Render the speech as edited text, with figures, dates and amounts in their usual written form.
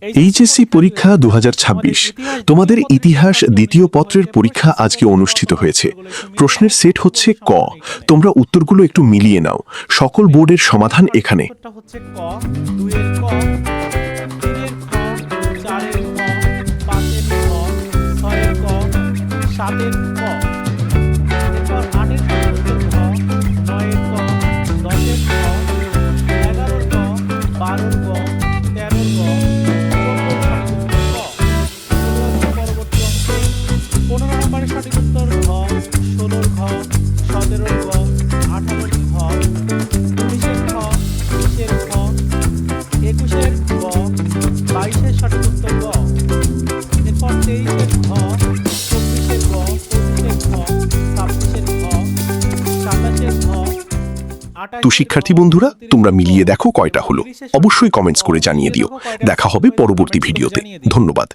HSC পরীক্ষা 2026 তোমাদের ইতিহাস দ্বিতীয় পত্রের পরীক্ষা আজকে অনুষ্ঠিত হয়েছে। প্রশ্নের সেট হচ্ছে ক। তোমরা উত্তরগুলো একটু মিলিয়ে নাও। সকল বোর্ডের সমাধান এখানে। সঠিক উত্তর ঘ 16 ঘ 17 ঘ 18 ঘ 19 ঘ 20 ঘ 21 ঘ 22 সঠিক উত্তর ঘ। এরপর 23 ঘ 24 ঘ 25 ঘ 26 ঘ 27 ঘ। তো শিক্ষার্থী বন্ধুরা, তোমরা মিলিয়ে দেখো কয়টা হলো। অবশ্যই কমেন্টস করে জানিয়ে দিও। দেখা হবে পরবর্তী ভিডিওতে। ধন্যবাদ।